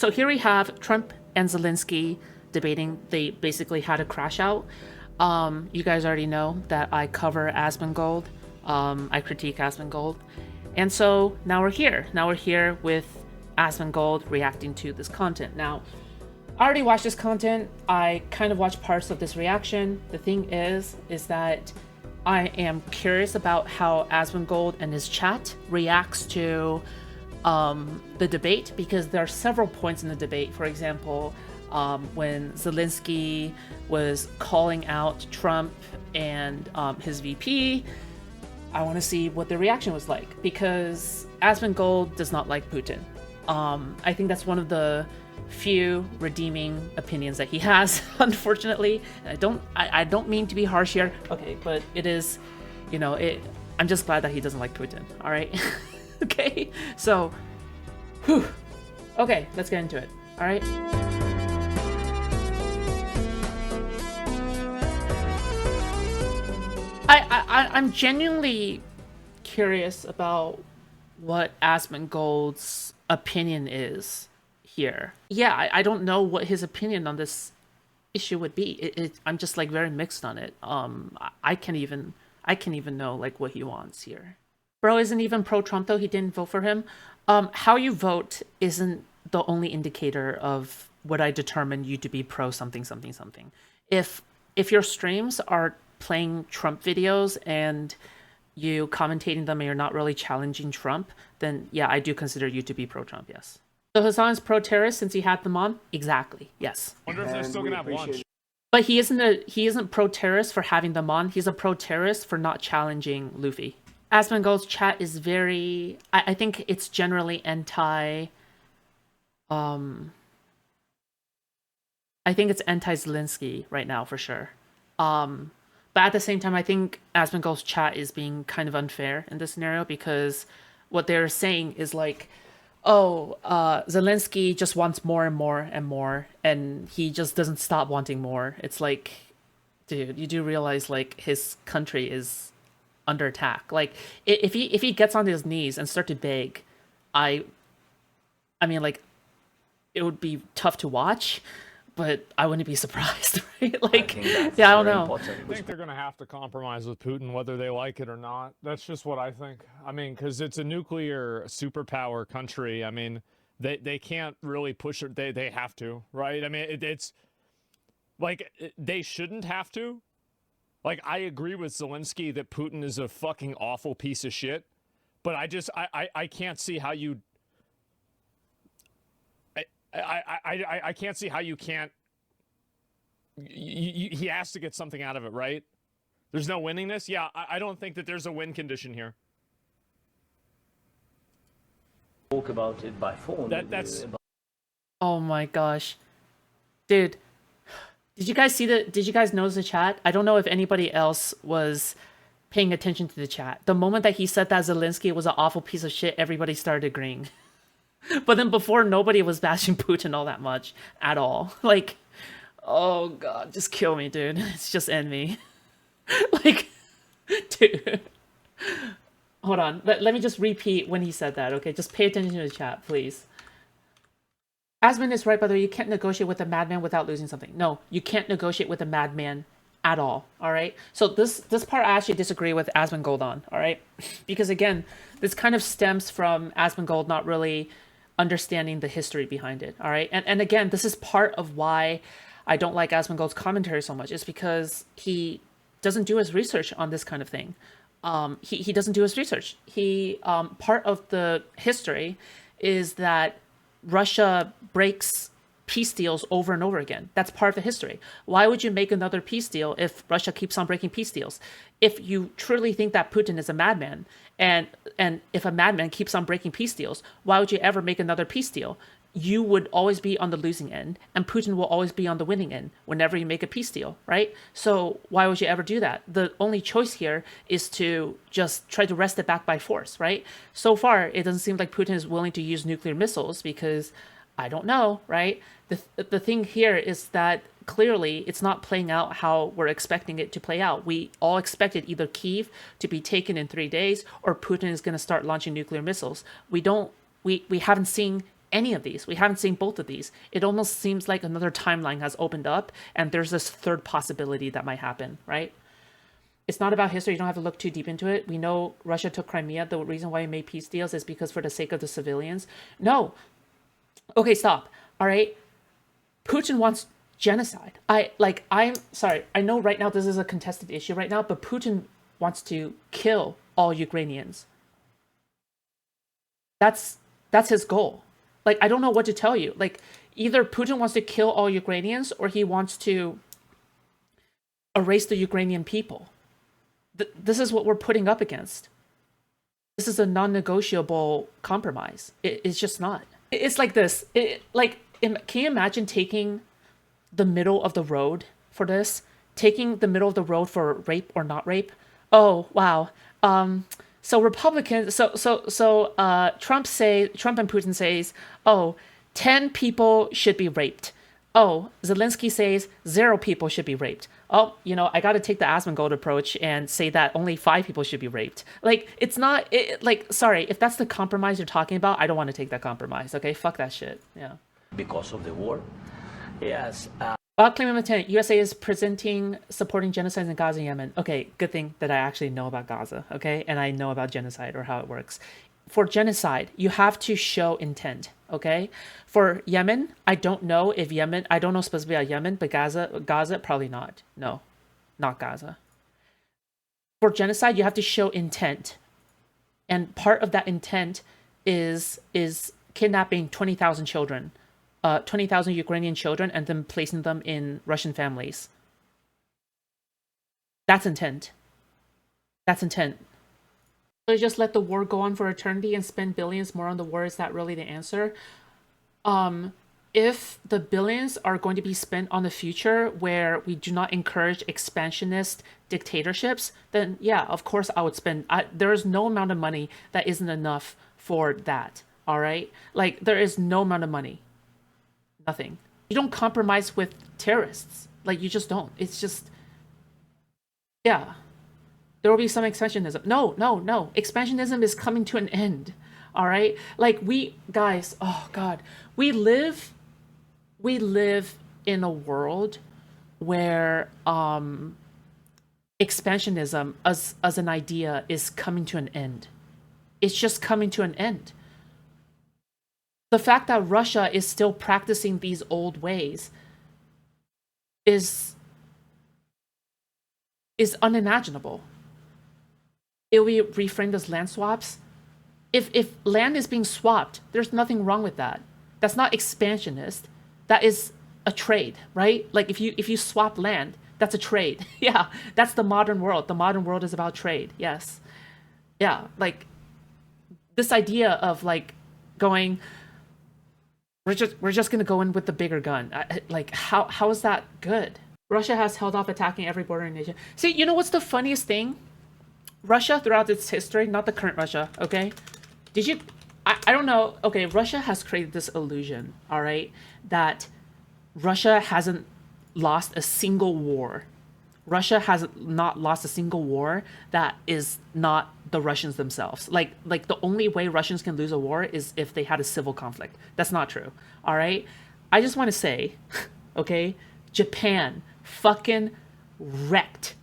So here we have Trump and Zelenskyy debating. They basically had a crash out. You guys already know that I cover Asmongold. I critique Asmongold. And so now we're here. Now we're here with Asmongold reacting to this content. Now, I already watched this content. I kind of watched parts of this reaction. The thing is that I am curious about how Asmongold and his chat reacts to the debate, because there are several points in the debate. For example, when Zelenskyy was calling out Trump and his VP, I want to see what the reaction was like, because Asmongold does not like Putin. I think that's one of the few redeeming opinions that he has, unfortunately. I don't mean to be harsh here, okay, but it is, I'm just glad that he doesn't like Putin, all right? Okay, so, whew. Okay, let's get into it, all right? I'm genuinely curious about what Asmongold's opinion is here. Yeah, I don't know what his opinion on this issue would be. I'm just like very mixed on it. I can't even know like what he wants here. Bro isn't even pro-Trump though. He didn't vote for him. How you vote isn't the only indicator of what I determine you to be pro something something something. If your streams are playing Trump videos and you commentating them and you're not really challenging Trump, then yeah, I do consider you to be pro-Trump, yes. So Hassan's pro-terrorist since he had them on? Exactly, yes. I wonder if they're still gonna have lunch. But he isn't pro-terrorist for having them on. He's a pro-terrorist for not challenging Luffy. Asmongold's chat is very... I think it's generally anti... I think it's anti-Zelenskyy right now, for sure. But at the same time, I think Asmongold's chat is being kind of unfair in this scenario, because what they're saying is like, oh, Zelenskyy just wants more and more and more, and he just doesn't stop wanting more. It's like, dude, you do realize like his country is under attack. Like if he gets on his knees and start to beg, I mean, like, it would be tough to watch, but I wouldn't be surprised, right? Like, yeah, I don't know. I think they're going to have to compromise with Putin, whether they like it or not. That's just what I think. I mean, because it's a nuclear superpower country. I mean, they can't really push it. They have to, right? I mean, it's like they shouldn't have to. Like, I agree with Zelenskyy that Putin is a fucking awful piece of shit, but I can't see how you... I can't see how you can't... he has to get something out of it, right? There's no winning this? Yeah, I don't think that there's a win condition here. Talk about it by phone. That's... Oh my gosh. Dude, did you guys notice the chat? I don't know if anybody else was paying attention to the chat. The moment that he said that Zelenskyy was an awful piece of shit, everybody started agreeing. But then before, nobody was bashing Putin all that much at all. Like, oh god, just kill me, dude. It's just end me. Like, dude. Hold on. Let me just repeat when he said that, okay? Just pay attention to the chat, please. Asmon is right, by the way. You can't negotiate with a madman without losing something. No, you can't negotiate with a madman at all, all right? So this part I actually disagree with Asmongold on, all right? Because, again, this kind of stems from Asmongold not really understanding the history behind it, all right? And again, this is part of why I don't like Asmongold's commentary so much. Is because he doesn't do his research on this kind of thing. He doesn't do his research. Part of the history is that Russia breaks peace deals over and over again. That's part of the history. Why would you make another peace deal if Russia keeps on breaking peace deals? If you truly think that Putin is a madman, and if a madman keeps on breaking peace deals, why would you ever make another peace deal? You would always be on the losing end, and Putin will always be on the winning end whenever you make a peace deal, right? So why would you ever do that? The only choice here is to just try to wrest it back by force, right? So far, it doesn't seem like Putin is willing to use nuclear missiles, because I don't know, right? The thing here is that clearly it's not playing out how we're expecting it to play out. We all expected either Kyiv to be taken in 3 days, or Putin is going to start launching nuclear missiles. We haven't seen any of these. We haven't seen both of these. It almost seems like another timeline has opened up and there's this third possibility that might happen, right? It's not about history. You don't have to look too deep into it. We know Russia took Crimea. The reason why we made peace deals is because for the sake of the civilians. No. Okay, stop. All right. Putin wants genocide. I'm sorry. I know right now this is a contested issue right now, but Putin wants to kill all Ukrainians. That's his goal. Like, I don't know what to tell you. Like, either Putin wants to kill all Ukrainians or he wants to erase the Ukrainian people. This is what we're putting up against. This is a non-negotiable compromise. It's just not. It's like this. Can you imagine taking the middle of the road for this? Taking the middle of the road for rape or not rape? Oh, wow. So Republicans, Trump and Putin says, oh, 10 people should be raped. Oh, Zelenskyy says 0 people should be raped. Oh, I got to take the Asmongold approach and say that only 5 people should be raped. Like, it's not, sorry, if that's the compromise you're talking about, I don't want to take that compromise, okay? Fuck that shit, yeah. Because of the war? Yes. Claimant Lieutenant, USA is supporting genocide in Gaza and Yemen. Okay, good thing that I actually know about Gaza, okay? And I know about genocide or how it works. For genocide, you have to show intent, okay? For Yemen, I don't know specifically about Yemen, but Gaza, probably not. No, not Gaza. For genocide, you have to show intent. And part of that intent is kidnapping 20,000 children. 20,000 Ukrainian children and then placing them in Russian families. That's intent. That's intent. So just let the war go on for eternity and spend billions more on the war. Is that really the answer? If the billions are going to be spent on the future where we do not encourage expansionist dictatorships, then yeah, of course I would spend. There is no amount of money that isn't enough for that. All right? Like, there is no amount of money. Nothing. You don't compromise with terrorists. Like, you just don't. It's just, yeah. There will be some expansionism. No. Expansionism is coming to an end. All right? Like, guys, oh God. We live in a world where expansionism as an idea is coming to an end. It's just coming to an end. The fact that Russia is still practicing these old ways is unimaginable. It will be reframed as land swaps. If land is being swapped, there's nothing wrong with that. That's not expansionist. That is a trade, right? Like, if you swap land, that's a trade. Yeah, that's the modern world. The modern world is about trade. Yes. Yeah, like, this idea of like going, we're just gonna go in with the bigger gun. Like, how is that good? Russia has held off attacking every bordering nation. See, you know what's the funniest thing? Russia throughout its history, not the current Russia, okay? I don't know. Okay, Russia has created this illusion, all right, that Russia hasn't lost a single war. Russia has not lost a single war that is not the Russians themselves. Like the only way Russians can lose a war is if they had a civil conflict. That's not true. All right? I just want to say, okay, Japan fucking wrecked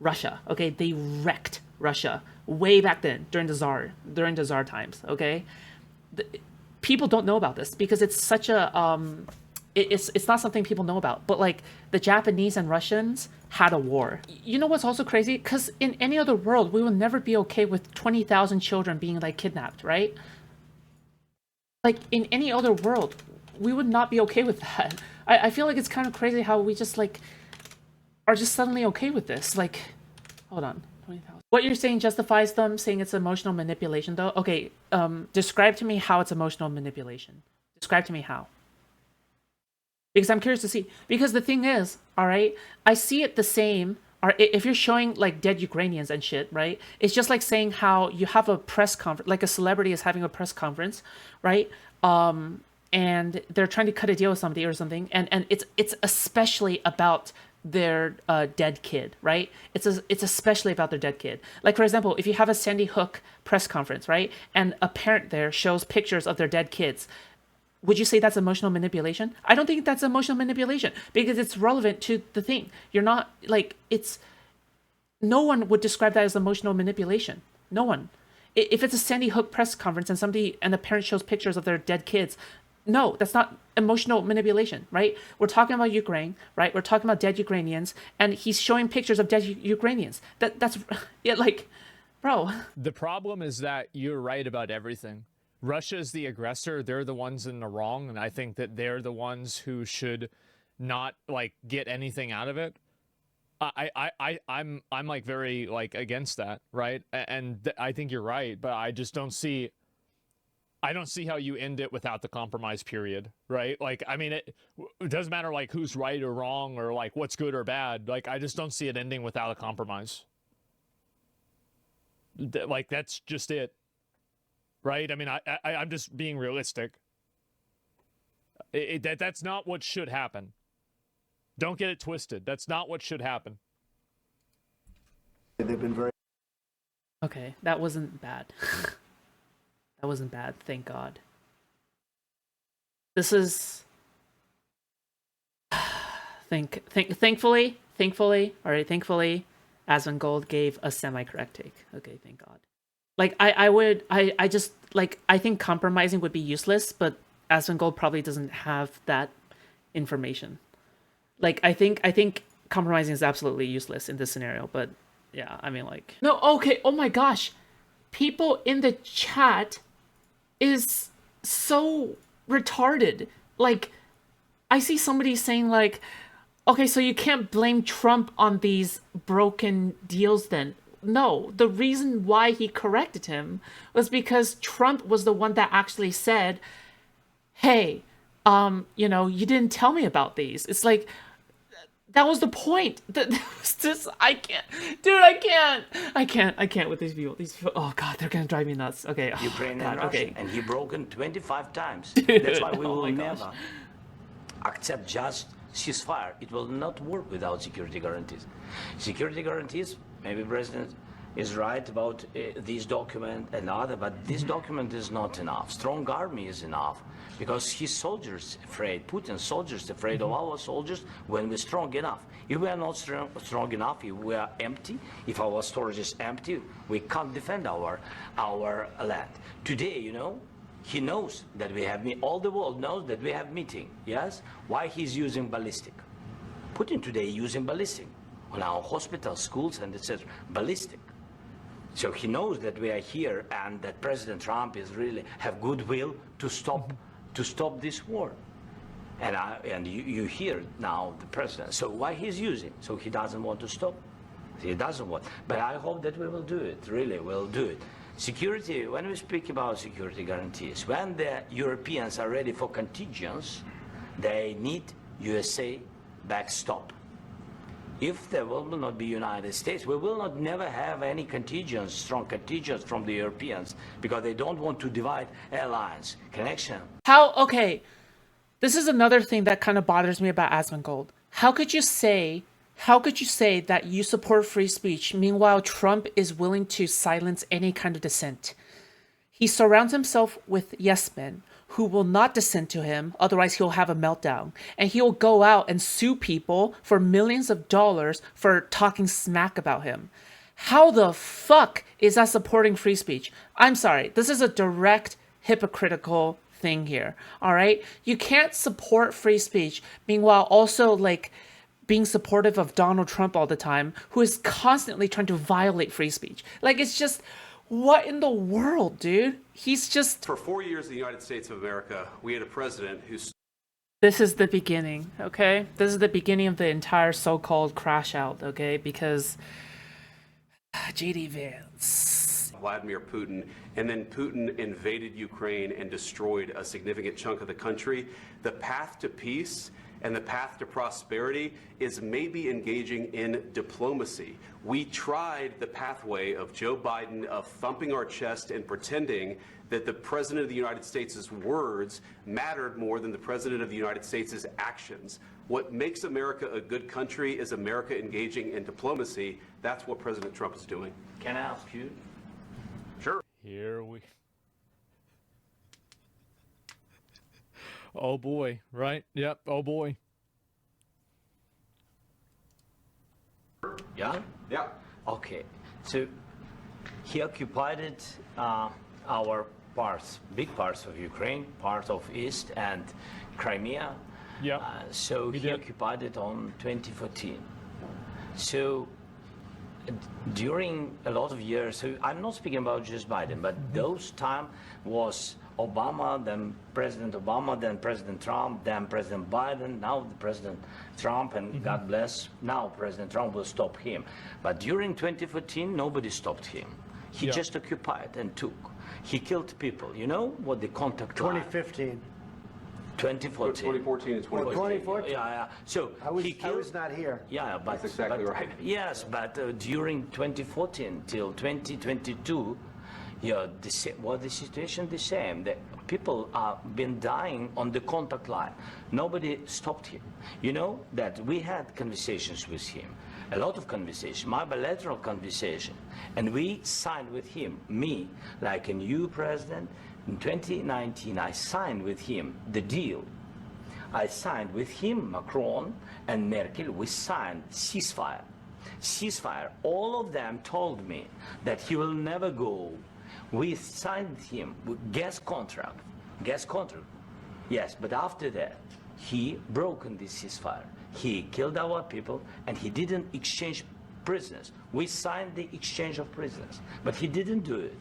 Russia. Okay? They wrecked Russia way back then during the Tsar times, okay? People don't know about this because it's such a it's not something people know about, but like the Japanese and Russians had a war. You know what's also crazy? Because in any other world, we will never be okay with 20,000 children being like kidnapped, right? Like, in any other world, we would not be okay with that. I feel like it's kind of crazy how we just like are just suddenly okay with this. Like, hold on, 20,000. What you're saying justifies them saying it's emotional manipulation, though. Okay, describe to me how it's emotional manipulation. Describe to me how. Because I'm curious to see. Because the thing is, all right, I see it the same. If you're showing like dead Ukrainians and shit, right? It's just like saying how you have a press conference, like a celebrity is having a press conference, right? And they're trying to cut a deal with somebody or something, and it's especially about their dead kid, right? It's especially about their dead kid. Like, for example, if you have a Sandy Hook press conference, right, and a parent there shows pictures of their dead kids, would you say that's emotional manipulation? I don't think that's emotional manipulation because it's relevant to the thing. You're not like it's. No one would describe that as emotional manipulation. No one. If it's a Sandy Hook press conference and somebody and the parent shows pictures of their dead kids, no, that's not emotional manipulation, right? We're talking about Ukraine, right? We're talking about dead Ukrainians, and he's showing pictures of dead Ukrainians. That's yeah, like, bro. The problem is that you're right about everything. Russia is the aggressor. They're the ones in the wrong, and I think that they're the ones who should not like get anything out of it. I'm like very like against that, right? And I think you're right, but I just don't see. I don't see how you end it without the compromise period, right? Like, I mean, it doesn't matter like who's right or wrong or like what's good or bad. Like, I just don't see it ending without a compromise. Like, that's just it, right? I mean, I'm just being realistic. That's not what should happen. Don't get it twisted. That's not what should happen. They've been very. Okay, that wasn't bad. That wasn't bad, thank God. This is thankfully, all right, thankfully, Asmongold gave a semi-correct take. Okay, thank God. Like I just like I think compromising would be useless, but Asmongold probably doesn't have that information. Like I think compromising is absolutely useless in this scenario, but yeah, I mean like no, okay, oh my gosh. People in the chat is so retarded. Like, I see somebody saying like, okay, so you can't blame Trump on these broken deals then. No, the reason why he corrected him was because Trump was the one that actually said, hey, you know, you didn't tell me about these. It's like, that was the point. That was just, I can't, dude, I can't with these people. These people, oh God, they're gonna drive me nuts. Okay, oh, Ukraine God, and Russia, okay. and he broken 25 times. Dude, That's why we oh will my never gosh. accept just ceasefire. It will not work without security guarantees. Security guarantees, maybe President is right about this document and other, but this document is not enough. Strong army is enough because his soldiers afraid, Putin's soldiers afraid of our soldiers when we're strong enough. If we are not strong enough, if we are empty, if our storage is empty, we can't defend our land. Today, you know, he knows that we have, all the world knows that we have meeting, yes? Why he's using ballistic? Putin today using ballistic on our hospitals, schools, and etc. Ballistic. So he knows that we are here and that President Trump is really have goodwill to stop this war. And you hear now the president. So why he's using? So he doesn't want to stop. He doesn't want. But I hope that we will do it. Really, we'll do it. Security. When we speak about security guarantees, when the Europeans are ready for contingents, they need USA backstop. If there will not be United States, we will not never have any contingents, strong contingents from the Europeans because they don't want to divide alliance connection. How, okay, this is another thing that kind of bothers me about Asmongold. How could you say that you support free speech, meanwhile Trump is willing to silence any kind of dissent? He surrounds himself with yes men who will not dissent to him, otherwise he'll have a meltdown. And he'll go out and sue people for millions of dollars for talking smack about him. How the fuck is that supporting free speech? I'm sorry, this is a direct hypocritical thing here, all right? You can't support free speech, meanwhile also like being supportive of Donald Trump all the time, who is constantly trying to violate free speech. Like, it's just, what in the world, dude? He's just... For 4 years in the United States of America, we had a president who's... This is the beginning, okay? This is the beginning of the entire so-called crash out, okay? Because... J.D. Vance... Vladimir Putin, and then Putin invaded Ukraine and destroyed a significant chunk of the country. The path to peace and the path to prosperity is maybe engaging in diplomacy. We tried the pathway of Joe Biden of thumping our chest and pretending that the President of the United States' words mattered more than the President of the United States' actions. What makes America a good country is America engaging in diplomacy. That's what President Trump is doing. Can I ask you? Here we... Oh boy, right? Yep. Oh boy. Yeah? Yeah. Okay. So he occupied it, our parts, big parts of Ukraine, part of East and Crimea. Yep. So He he did. occupied it on 2014. So during a lot of years, so I'm not speaking about just Biden, but those time was Obama, then President Obama, then President Trump, then President Biden, now the President Trump, and God bless, now President Trump will stop him. But during 2014, nobody stopped him. He Yeah. just occupied and took. He killed people. You know what the contact line? 2015. 2014. 2014 and 2015. 2014. Yeah. So I he killed. was not here. Yeah, but That's exactly but- right. Yes, but during 2014 till 2022, yeah, the situation the same. The people are been dying on the contact line. Nobody stopped him. You know that we had conversations with him, a lot of conversation, my bilateral conversation, and we signed with him, me, like a new president. In 2019, I signed with him the deal. I signed with him, Macron and Merkel, we signed ceasefire. Ceasefire. All of them told me that he will never go. We signed with him with gas contract. Gas contract. Yes, but after that, he broken this ceasefire. He killed our people and he didn't exchange prisoners. We signed the exchange of prisoners, but he didn't do it.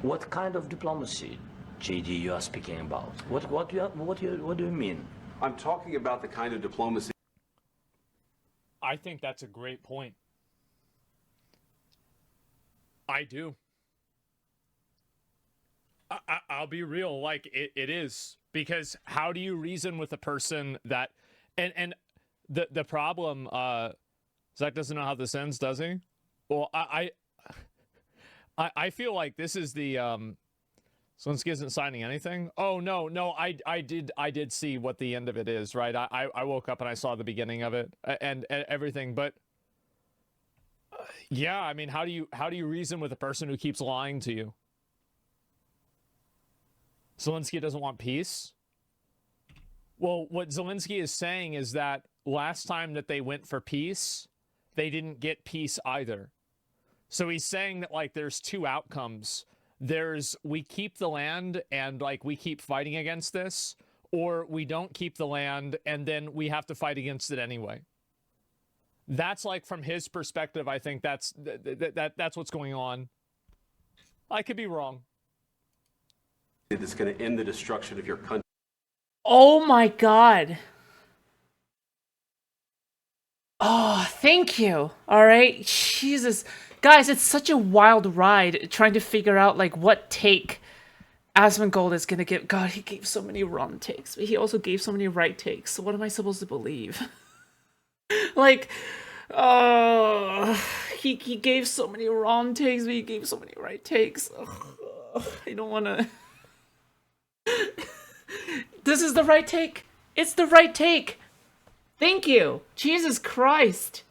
What kind of diplomacy, JD, you are speaking about? What do you mean? I'm talking about the kind of diplomacy I think that's a great point. I do. I'll be real, like it is, because how do you reason with a person that, and the problem, Zach doesn't know how this ends, does he? Well, I feel like this is the Zelenskyy isn't signing anything. Oh no, I did see what the end of it is, right? I woke up and I saw the beginning of it and everything, but yeah, I mean, how do you reason with a person who keeps lying to you? Zelenskyy doesn't want peace? Well, what Zelenskyy is saying is that last time that they went for peace, they didn't get peace either. So he's saying that, like, there's two outcomes. There's, we keep the land and, like, we keep fighting against this, or we don't keep the land and then we have to fight against it anyway. That's, like, from his perspective, I think that's what's going on. I could be wrong. that's going to end the destruction of your country. Oh my god. Oh, thank you. All right. Jesus. Guys, it's such a wild ride trying to figure out like what take Asmongold is going to give. God, he gave so many wrong takes, but he also gave so many right takes. So what am I supposed to believe? Like, he gave so many wrong takes, but he gave so many right takes. I don't want to. This is the right take. It's the right take. Thank you. Jesus Christ.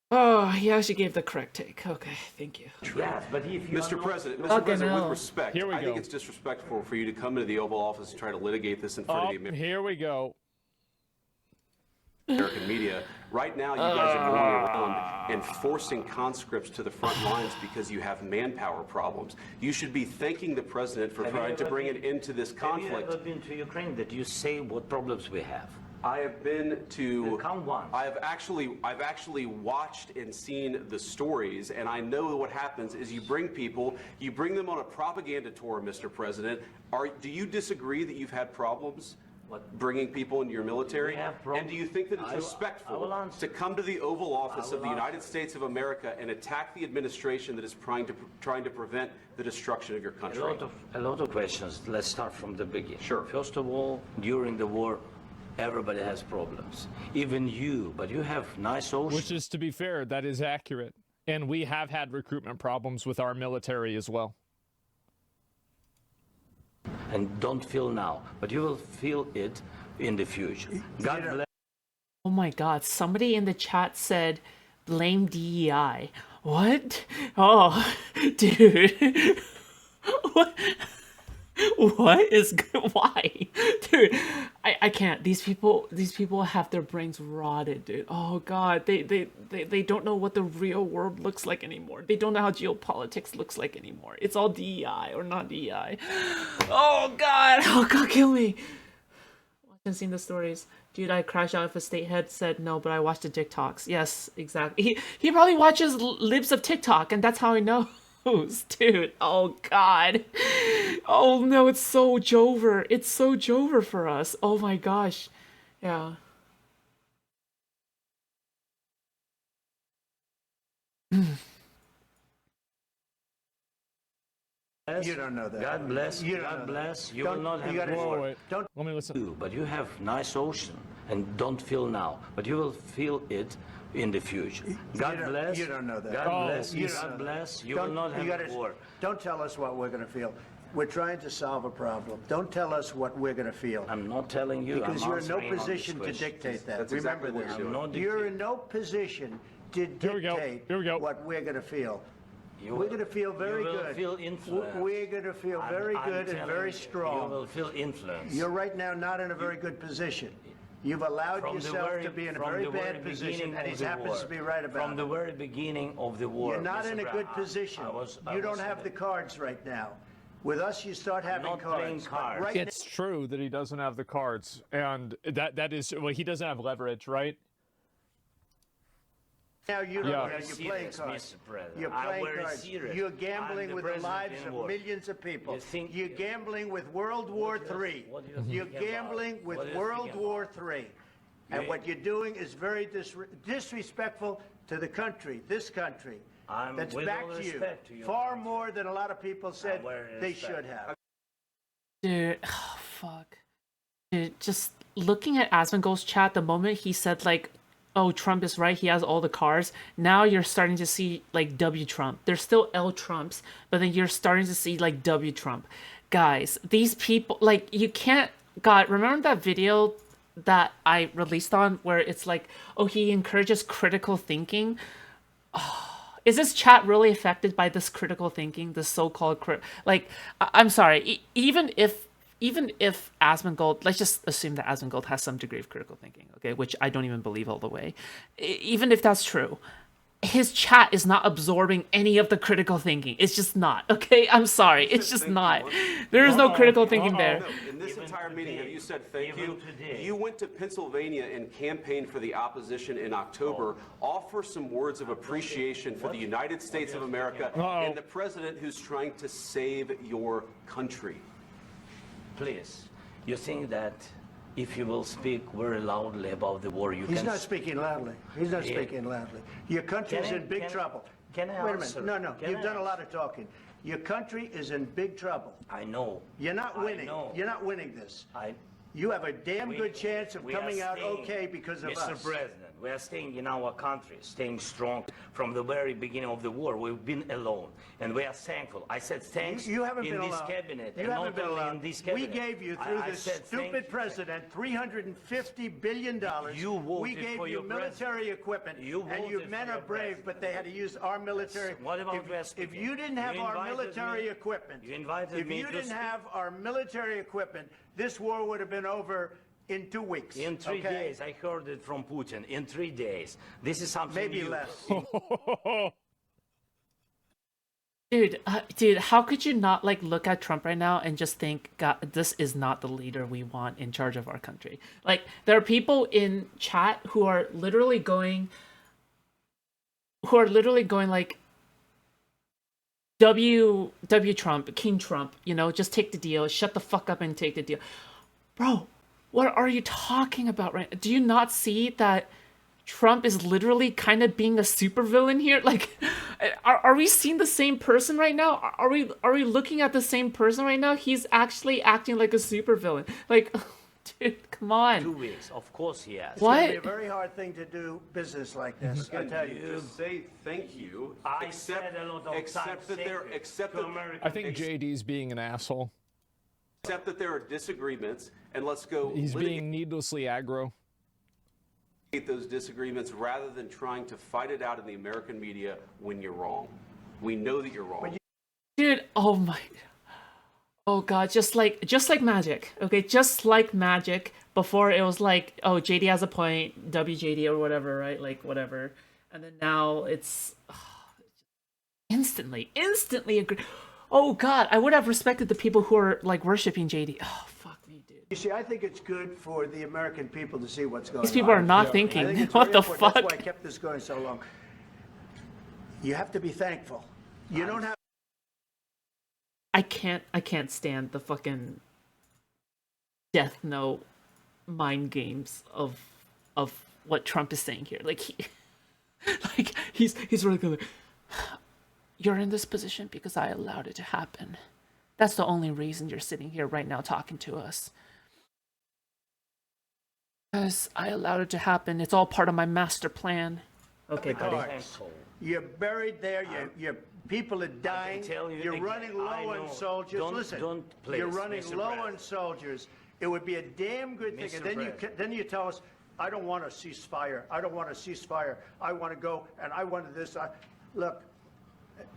Oh, he actually gave the correct take. Okay, thank you. Yes, but if you Mr. President, Mr. Fucking President, hell. with respect, Here we I think go. it's disrespectful for you to come into the Oval Office and try to litigate this in front of the Here we go. American media. Right now, you guys are going around and forcing conscripts to the front lines because you have manpower problems. You should be thanking the president for trying to bring an end to this Have you conflict. ever been to Ukraine that you say what problems we have? I have been to. Come once. I've actually watched and seen the stories, and I know what happens is you bring people, you bring them on a propaganda tour, Mr. President. Do you disagree that you've had problems? Bringing people into your military? We have And do you think that it's I will respectful answer. to come to the Oval Office of the will United answer. States of America and attack the administration that is trying to prevent the destruction of your country? A lot of questions. Let's start from the beginning. Sure. First of all, during the war, everybody has problems. Even you, but you have nice ocean. Which is, to be fair, that is accurate. And we have had recruitment problems with our military as well. And don't feel now, but you will feel it in the future. God bless. Oh my god, somebody in the chat said blame DEI. What? Oh, dude. What? What is why, dude? I can't. These people have their brains rotted, dude. Oh god, they don't know what the real world looks like anymore. They don't know how geopolitics looks like anymore. It's all DEI or not DEI. Oh god, kill me. I haven't seen the stories, dude. I crashed out if a state head said no, but I watched the TikToks. Yes, exactly. He probably watches libs of TikTok, and that's how I know. Dude, oh god. Oh no, it's so Jover. It's so Jover for us. Oh my gosh. Yeah. You don't know that. God bless. You don't know God that. bless. You Don't- will not you have gotta- war. Wait. Don't- Let me listen. But you have nice ocean and don't feel now. But you will feel it in the future. God don't- bless. you don't know that. God Oh, bless. you don't God know bless. You Don't- will not you have gotta- war. Don't tell us what we're going to feel. We're trying to solve a problem. Don't tell us what we're going to feel. I'm not telling you. Because I'm you're in no answering on this position to question. dictate that. That's Remember exactly what this. you're doing. I'm not You're in dictating. no position to Here we go. dictate Here we go. what we're going to feel. You We're will- going to feel very you will good. feel influence. We're going to feel very I'm good and telling very you, strong. You will feel influence. You're right now not in a very good position. You've allowed From the yourself very- to be in a from very the very bad position, beginning and of he the happens war. to be right about From the it. very beginning of the war. You're not Mr. in a Brown, good position. I You don't was have in the cards right now. With us, you start having not playing cards. But cards. Right It's true that he doesn't have the cards, and that is well, he doesn't have leverage, right? now, you don't Yeah. know. Very You're playing serious, cards. Mr. President. You're I'm playing very cards. serious. You're I'm gambling the with the president lives in of war. millions of people. You think- You're gambling with World War III. what do you think You're about? gambling with What do you World think War about? III. And You- what you're doing is very disrespectful to the country, this country. I'm That's with back all to you. respect to your Far country. more than a lot of people said very they respect. should have. Dude, oh, fuck. Dude, just looking at Asmongold's chat, the moment he said, like, oh, Trump is right, he has all the cars, now you're starting to see, like, W Trump. There's still L Trumps, but then you're starting to see, like, W Trump. Guys, these people, like, you can't... God, remember that video that I released on where it's like, oh, he encourages critical thinking? Is this chat really affected by this critical thinking, this so-called like I'm sorry, even if Asmongold, let's just assume that Asmongold has some degree of critical thinking, okay, which I don't even believe all the way. Even if that's true, his chat is not absorbing any of the critical thinking. It's just not, okay? I'm sorry, it's just thank not. you. There is no critical thinking there. No, in this Even entire meeting, today. have you said thank Even you? today. You went to Pennsylvania and campaigned for the opposition in October. Offer some words of appreciation for the United States of America and the president who's trying to save your country. Please, you think that if you will speak very loudly about the war, you He's can... not speaking loudly. He's not Yeah. speaking loudly. Your country's Can I- in big can I- trouble. can I Wait a answer? minute. No, Can you've I done a lot answer? of talking. Your country is in big trouble. I know. You're not I winning. know. You're not winning this. I... You have a damn We- good chance of we are coming out staying- okay because of Mr. us. President, we are staying in our country, staying strong from the very beginning of the war. We've been alone, and we are thankful. I said thanks You haven't in been this allowed. cabinet, You and haven't not been only allowed. in this We cabinet. gave you, through I this said thank stupid you. president, $350 billion. You voted we gave for you your military equipment. You and you voted men for are your brave, president. but they had to use our military. What about if, West if Virginia? you didn't have You our invited military me- equipment, you invited if me you to didn't speak. have our military equipment, this war would have been over in 2 weeks. In 3 okay? days, I heard it from Putin. In 3 days. This is something Maybe new. less. Dude, how could you not like look at Trump right now and just think, God, this is not the leader we want in charge of our country? Like, there are people in chat who are literally going like, W Trump, King Trump, you know, just take the deal, shut the fuck up and take the deal. Bro, what are you talking about right now? Do you not see that Trump is literally kind of being a supervillain here? Like, are we seeing the same person right now? Are we looking at the same person right now? He's actually acting like a supervillain. Like, dude, come 2 on. weeks. Of course he has. It's going to What? be a very hard thing to do business like this. I tell you. Just say thank you. I said a lot of accept times that there, thank you accept to that, American I think JD's being an asshole. accept that there are disagreements, and let's go He's litigate being needlessly aggro. those disagreements rather than trying to fight it out in the American media when you're wrong. We know that you're wrong. Dude, oh my. Oh god, just like magic. Okay, just like magic. Before it was like, oh, JD has a point, WJD or whatever, right? Like whatever. And then now it's instantly agree. Oh god, I would have respected the people who are like worshiping JD. Oh fuck me, dude. You see, I think it's good for the American people to see what's going on. These people are not I thinking. think it's What very the important. fuck? That's why I kept this going so long. You have to be thankful. You don't have. I can't stand the fucking Death Note mind games of what Trump is saying here. Like he's really good. You're in this position because I allowed it to happen. That's the only reason you're sitting here right now talking to us. Because I allowed it to happen. It's all part of my master plan. Okay, buddy. Cards. You're buried there. Your people are dying. tell you You're again, running I low on know. soldiers. Listen, Please, you're running Mr. low President. on soldiers. It would be a damn good thing. Mr. And then President. you tell us, I don't want a ceasefire. I don't want a ceasefire. I want to go and I wanted this. Look,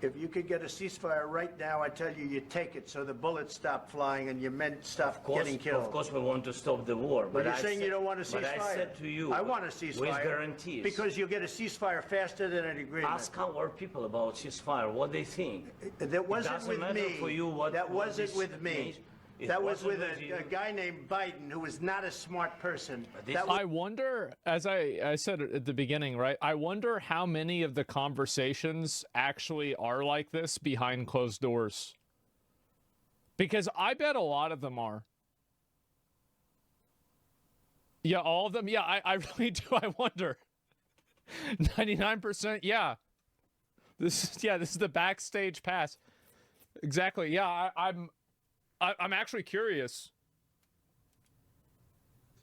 if you could get a ceasefire right now, I tell you, you take it so the bullets stop flying and your men stop getting killed. Of course, we want to stop the war. But you're I saying said- you don't want a ceasefire. But I said to you, I want a ceasefire. with guarantees. Because you'll get a ceasefire faster than an agreement. Ask our people about ceasefire, what they think. That wasn't doesn't with matter me. for you what- That what wasn't this with me. means. It That was wasn't with with you. a guy named Biden, who was not a smart person. this- That was I wonder, as I said at the beginning, right? I wonder how many of the conversations actually are like this behind closed doors. Because I bet a lot of them are. Yeah, all of them. Yeah, I really do. I wonder. 99%. Yeah. This is the backstage pass. Exactly. Yeah, I'm actually curious.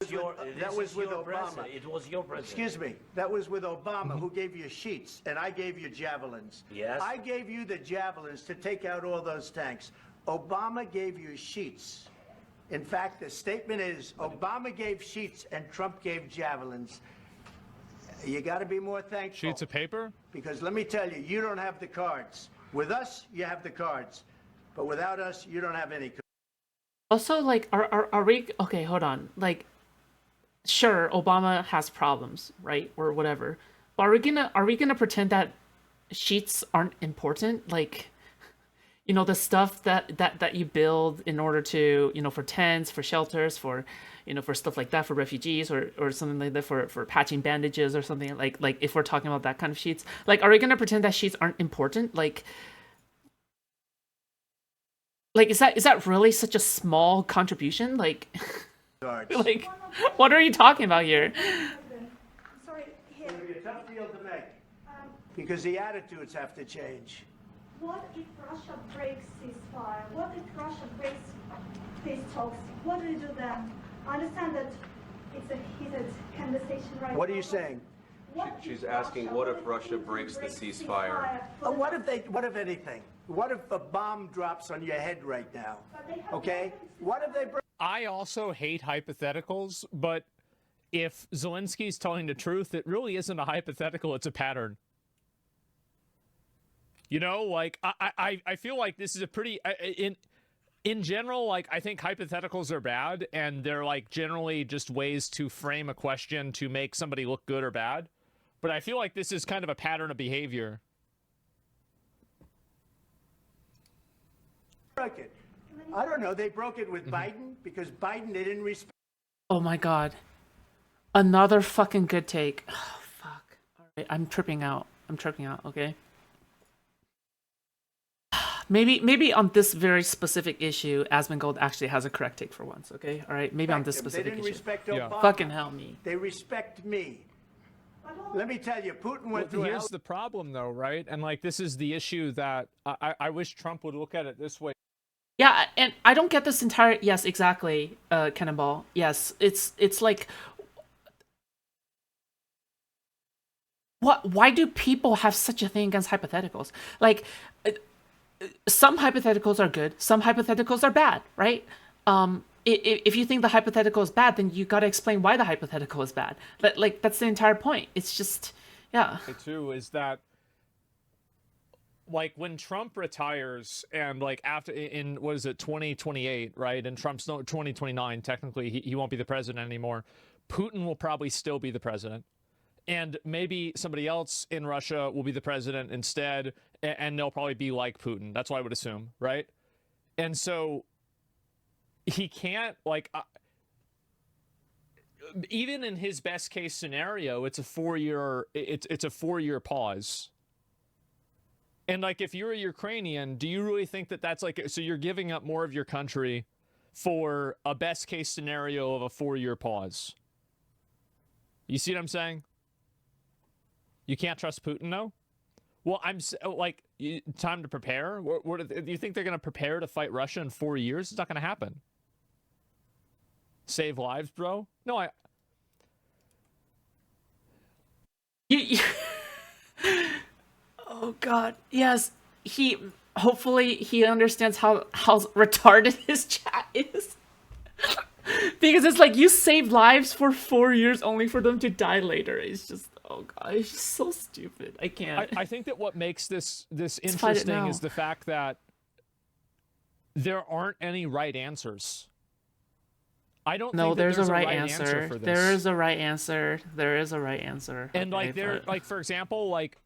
that was with your Obama. president. It was your president. Excuse me. That was with Obama, who gave you sheets, and I gave you javelins. Yes. I gave you the javelins to take out all those tanks. Obama gave you sheets. In fact, the statement is Obama gave sheets and Trump gave javelins. You got to be more thankful. Sheets of paper? Because let me tell you, you don't have the cards. With us, you have the cards. But without us, you don't have any cards. Also, like, are we okay? Hold on. Like, sure, Obama has problems, right, or whatever. But are we gonna pretend that sheets aren't important? Like, you know, the stuff that you build in order to, you know, for tents, for shelters, for, you know, for stuff like that, for refugees or something like that, for patching bandages or something like if we're talking about that kind of sheets, like, are we gonna pretend that sheets aren't important? Like, is that really such a small contribution? Like, Cards. like, what are you talking about here? Sorry, here. It'll be a tough deal to make. Because the attitudes have to change. What if Russia breaks ceasefire? What if Russia breaks peace talks? What do you do then? I understand that it's a heated conversation right now. What are you saying? What She's if asking, what if Russia breaks the ceasefire? What if anything? What if a bomb drops on your head right now? Okay? What if they break? I also hate hypotheticals, but if Zelensky's telling the truth, it really isn't a hypothetical, it's a pattern. You know, like, I feel like this is a pretty, in general, like, I think hypotheticals are bad, and they're, like, generally just ways to frame a question to make somebody look good or bad. But I feel like this is kind of a pattern of behavior. Broke it. I don't know. They broke it with Biden because Biden, they didn't respect. Oh my god, another fucking good take. Oh fuck. All right, I'm tripping out. Okay. Maybe on this very specific issue, Asmongold actually has a correct take for once. Okay. All right. Maybe on this They specific didn't issue. respect Yeah. Obama. Fucking hell me. They respect me. Let me tell you, Putin went through Here's hell. the problem, though, right? And, like, this is the issue that I wish Trump would look at it this way. Yeah, and I don't get this entire. Yes, exactly. Cannonball. Yes, it's like. What? Why do people have such a thing against hypotheticals? Like, some hypotheticals are good, some hypotheticals are bad, right? If you think the hypothetical is bad, then you got to explain why the hypothetical is bad. Like, that's the entire point. It's just, yeah. Too, is that like when Trump retires and like after in what is it 2028, right? And Trump's no 2029 technically he won't be the president anymore. Putin will probably still be the president. And maybe somebody else in Russia will be the president instead, and they'll probably be like Putin. That's what I would assume, right? And so he can't, like, even in his best case scenario, it's a 4-year pause. And like, if you're a Ukrainian, do you really think that that's like, so you're giving up more of your country for a best case scenario of a 4-year pause? You see what I'm saying? You can't trust Putin, though? Well, like, time to prepare? Do you think they're going to prepare to fight Russia in 4 years? It's not going to happen. Save lives, bro? No, Oh God, yes. Hopefully he understands how retarded his chat is. Because it's like you save lives for 4 years only for them to die later. It's just, oh God, it's just so stupid. I can't. I think that what makes this interesting is the fact that there aren't any right answers. I don't think there's a a right answer. for this. There is a right answer. There is a right answer. And okay, like for example, like,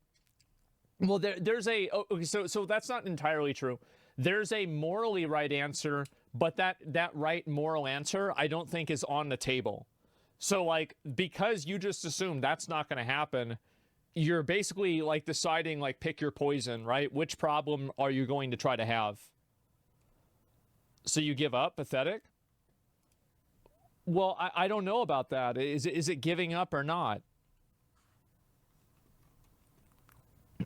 well, there's a okay, so that's not entirely true. There's a morally right answer, but that right moral answer I don't think is on the table. So like, because you just assume that's not going to happen, you're basically like deciding, like, pick your poison, right? Which problem are you going to try to have? So you give up? Pathetic? Well, I don't know about that. Is it giving up or not?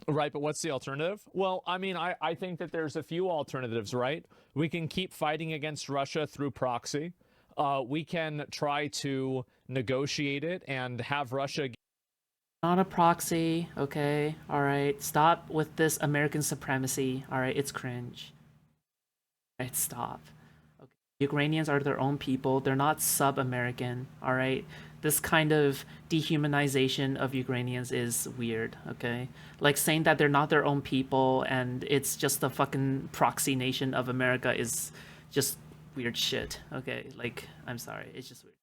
Right, but what's the alternative? Well, I mean, I think that there's a few alternatives, right? We can keep fighting against Russia through proxy. We can try to negotiate it and have Russia... Not a proxy, okay? All right, stop with this American supremacy. All right, it's cringe. All right, stop. Okay. Ukrainians are their own people. They're not sub-American, all right? This kind of dehumanization of Ukrainians is weird, okay? Like saying that they're not their own people and it's just a fucking proxy nation of America is just weird shit, okay? Like, I'm sorry, it's just weird.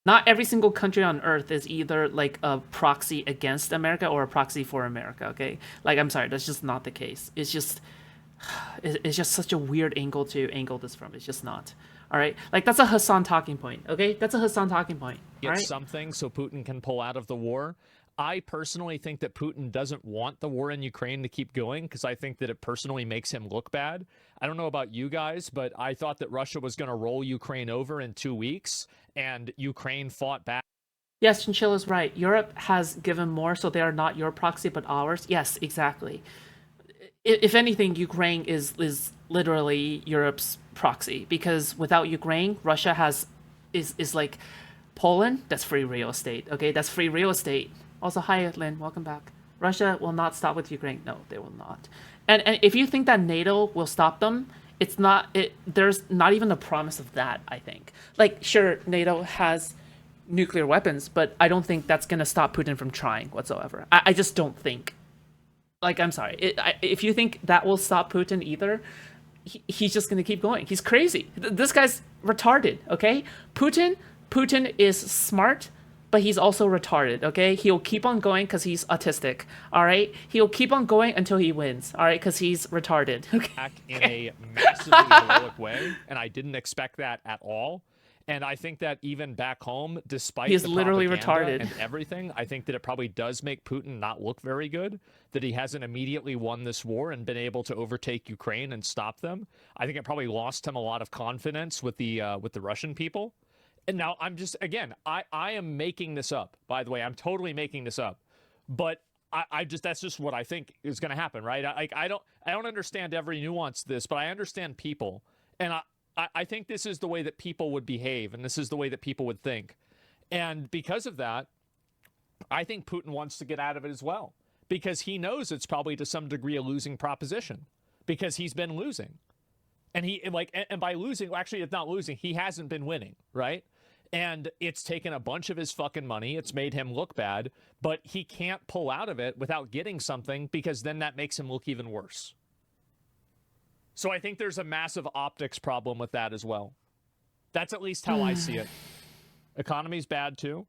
Not every single country on earth is either like a proxy against America or a proxy for America, okay? Like, I'm sorry, that's just not the case. It's just such a weird angle to angle this from. It's just not. All right, like that's a Hassan talking point. Okay, that's a Hassan talking point. Get right? something so Putin can pull out of the war. I personally think that Putin doesn't want the war in Ukraine to keep going because I think that it personally makes him look bad. I don't know about you guys, but I thought that Russia was going to roll Ukraine over in 2 weeks, and Ukraine fought back. Yes, Chinchilla's right. Europe has given more, so they are not your proxy, but ours. Yes, exactly. If anything, Ukraine is literally Europe's proxy, because without Ukraine, Russia is like Poland. That's free real estate. Okay, that's free real estate. Also, hi Lynn, welcome back. Russia will not stop with Ukraine. No, they will not. And if you think that NATO will stop them, it's not. There's not even a promise of that. I think. Like, sure, NATO has nuclear weapons, but I don't think that's gonna stop Putin from trying whatsoever. I just don't think. Like, I'm sorry. If you think that will stop Putin either, he's just going to keep going. He's crazy. This guy's retarded, okay? Putin is smart, but he's also retarded, okay? He'll keep on going because he's autistic, all right? He'll keep on going until he wins, all right? Because he's retarded, okay? Back in a massively heroic way, and I didn't expect that at all. And I think that even back home, despite He's the literally propaganda retarded and everything, I think that it probably does make Putin not look very good, that he hasn't immediately won this war and been able to overtake Ukraine and stop them. I think it probably lost him a lot of confidence with the Russian people. And now I'm just, again, I am making this up, by the way. I'm totally making this up. But I just, that's just what I think is going to happen, right? I don't understand every nuance of this, but I understand people. And I think this is the way that people would behave, and this is the way that people would think. And because of that, I think Putin wants to get out of it as well, because he knows it's probably to some degree a losing proposition, because he's been losing. And and by losing, actually, it's not losing. He hasn't been winning, right? And it's taken a bunch of his fucking money. It's made him look bad, but he can't pull out of it without getting something, because then that makes him look even worse. So I think there's a massive optics problem with that as well. That's at least how I see it. Economy's bad too.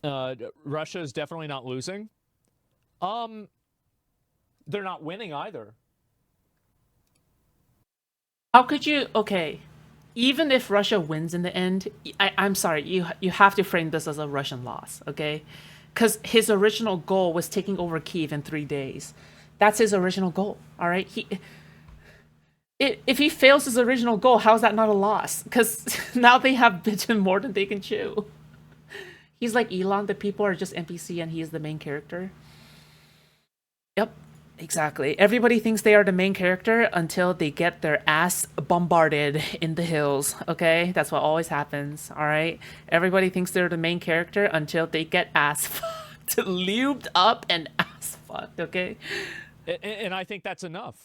Russia is definitely not losing. They're not winning either. How could you? Okay, even if Russia wins in the end, I'm sorry, you have to frame this as a Russian loss, okay? Because his original goal was taking over Kyiv in 3 days. That's his original goal. All right. If he fails his original goal, how is that not a loss? Because now they have bitten more than they can chew. He's like Elon. The people are just NPC, and he is the main character. Yep. Exactly. Everybody thinks they are the main character until they get their ass bombarded in the hills, okay? That's what always happens, all right? Everybody thinks they're the main character until they get ass fucked, lubed up and ass fucked, okay? And I think that's enough.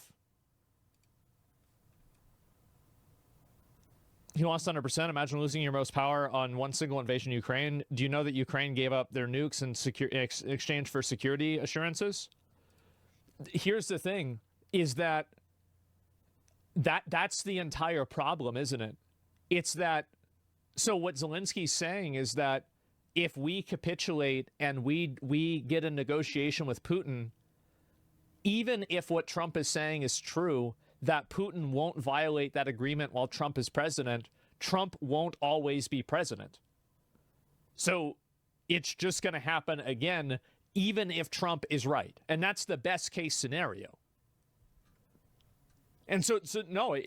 He lost 100%. Imagine losing your most power on one single invasion of Ukraine. Do you know that Ukraine gave up their nukes in exchange for security assurances? Here's the thing, is that's the entire problem, isn't it? It's that, so what Zelensky's saying is that if we capitulate and we get a negotiation with Putin, even if what Trump is saying is true, that Putin won't violate that agreement while Trump is president, Trump won't always be president. So it's just going to happen again, even if Trump is right. And that's the best case scenario. And so no,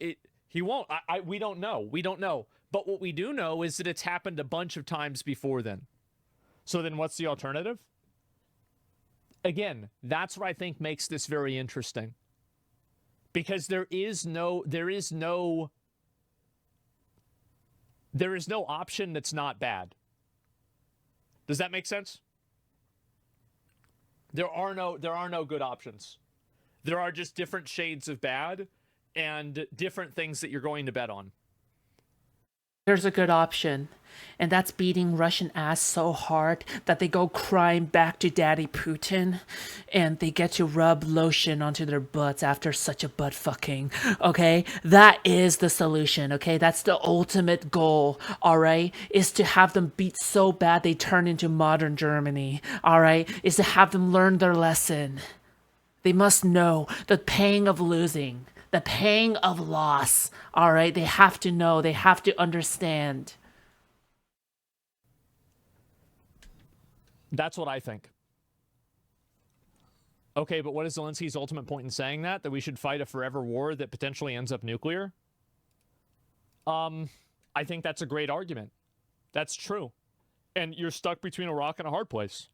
he won't. We don't know. We don't know. But what we do know is that it's happened a bunch of times before then. So then what's the alternative? Again, that's what I think makes this very interesting. Because there is no option that's not bad. Does that make sense? There are no good options. There are just different shades of bad and different things that you're going to bet on. There's a good option, and that's beating Russian ass so hard that they go crying back to Daddy Putin, and they get to rub lotion onto their butts after such a butt fucking, okay? That is the solution, okay? That's the ultimate goal, all right? Is to have them beat so bad they turn into modern Germany, all right? Is to have them learn their lesson. They must know the pang of losing. The pang of loss, all right? They have to know. They have to understand. That's what I think. Okay, but what is Zelensky's ultimate point in saying that? That we should fight a forever war that potentially ends up nuclear? I think that's a great argument. That's true. And you're stuck between a rock and a hard place.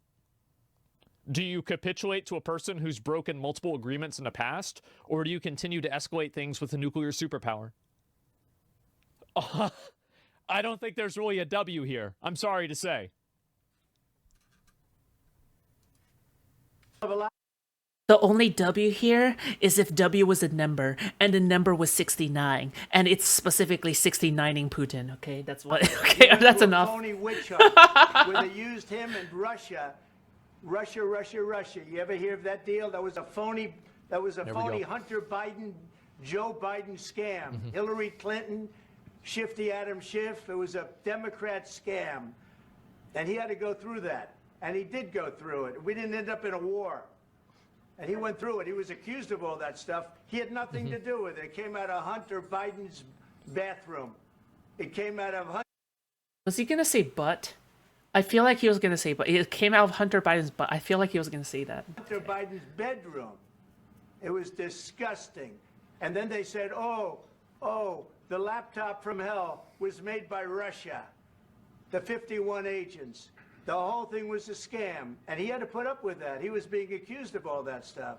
Do you capitulate to a person who's broken multiple agreements in the past, or do you continue to escalate things with a nuclear superpower? I don't think there's really a W here. I'm sorry to say. The only W here is if W was a number, and the number was 69, and it's specifically 69ing Putin, okay? That's what, okay, that's enough. Phony witch hunt, where they used him in Russia. Russia. You ever hear of that deal? That was a phony Hunter Biden, Joe Biden scam. Hillary Clinton, Shifty Adam Schiff. It was a Democrat scam. And he had to go through that. And he did go through it. We didn't end up in a war. And he went through it. He was accused of all that stuff. He had nothing to do with it. It came out of Hunter Biden's bathroom. It came out of Hunter. Was he gonna say butt? I feel like he was gonna say butt. It came out of Hunter Biden's butt. I feel like he was gonna say that. Hunter Biden's bedroom. It was disgusting. And then they said, oh, the laptop from hell was made by Russia. The 51 agents. The whole thing was a scam. And he had to put up with that. He was being accused of all that stuff.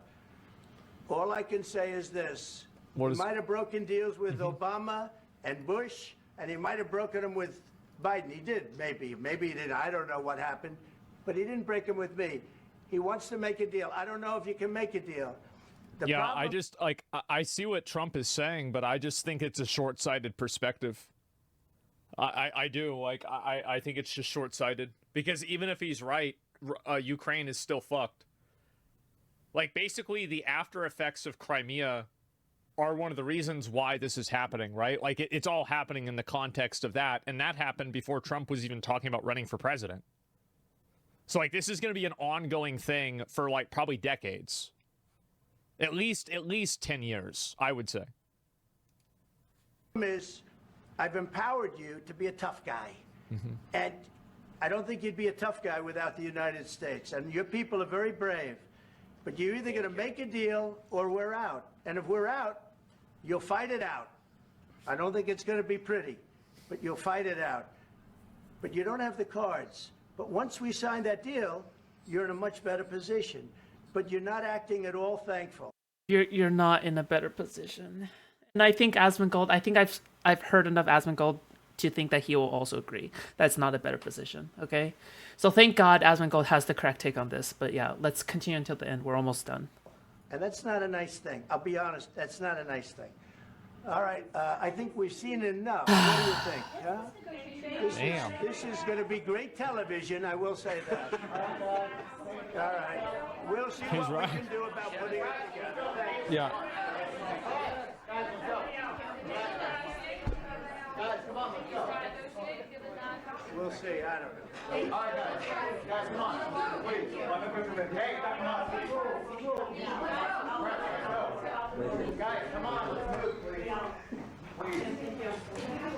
All I can say is this. He might have broken deals with Obama and Bush, and he might have broken them with Biden. He did, maybe. Maybe he didn't. I don't know what happened. But he didn't break them with me. He wants to make a deal. I don't know if you can make a deal. The Yeah, I problem- just like I see what Trump is saying, but I just think it's a short-sighted perspective. I do like I think it's just short-sighted because even if he's right, Ukraine is still fucked. Like basically the after effects of Crimea are one of the reasons why this is happening, right? Like it's all happening in the context of that, and that happened before Trump was even talking about running for president. So like this is going to be an ongoing thing for like probably decades. At least 10 years, I would say. Is I've empowered you to be a tough guy. And I don't think you'd be a tough guy without the United States. And your people are very brave. But you're either going to make a deal or we're out. And if we're out, you'll fight it out. I don't think it's going to be pretty, but you'll fight it out. But you don't have the cards. But once we sign that deal, you're in a much better position. But you're not acting at all thankful. You're not in a better position. And I think Asmongold, I think I've heard enough Asmongold to think that he will also agree. That's not a better position, okay? So thank God Asmongold has the correct take on this. But yeah, let's continue until the end. We're almost done. And that's not a nice thing. I'll be honest, that's not a nice thing. All right, I think we've seen enough. What do you think? Huh? Damn. This is going to be great television, I will say that. All right. We'll see He's what right. we can do about putting it together. Thank you. Yeah. We'll see. I don't know.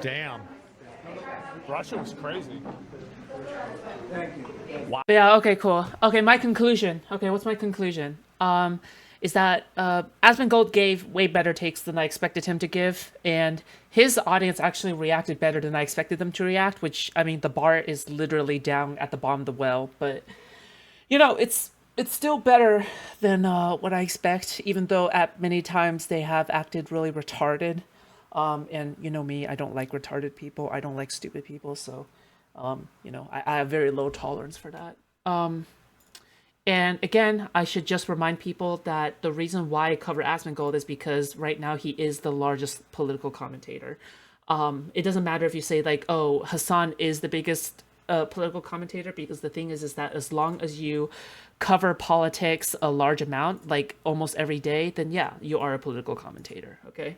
Damn. Russia was crazy. But yeah, okay, cool. Okay, my conclusion. Okay, what's my conclusion? Is that Asmongold gave way better takes than I expected him to give, and his audience actually reacted better than I expected them to react, which, I mean, the bar is literally down at the bottom of the well, but, you know, it's still better than what I expect, even though at many times they have acted really retarded. And you know me, I don't like retarded people. I don't like stupid people, so, you know, I have very low tolerance for that. And again, I should just remind people that the reason why I cover Asmongold is because right now he is the largest political commentator. It doesn't matter if you say like, oh, Hassan is the biggest political commentator, because the thing is that as long as you cover politics a large amount, like almost every day, then yeah, you are a political commentator, okay?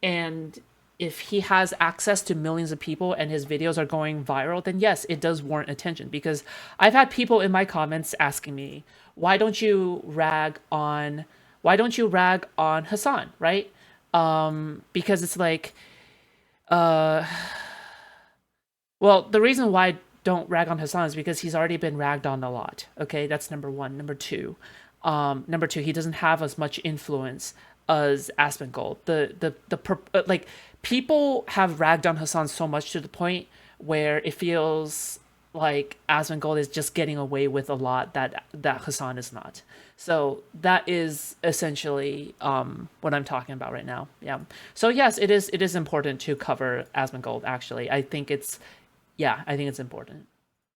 And if he has access to millions of people and his videos are going viral, then yes, it does warrant attention. Because I've had people in my comments asking me, why don't you rag on Hassan, right? Because it's like, well, the reason why I don't rag on Hassan is because he's already been ragged on a lot. Okay, that's number one. Number two, he doesn't have as much influence as Asmongold. Like, people have ragged on Hassan so much to the point where it feels like Asmongold is just getting away with a lot that Hassan is not. So that is essentially what I'm talking about right now. Yeah. So yes, it is important to cover Asmongold. Actually, I think it's important.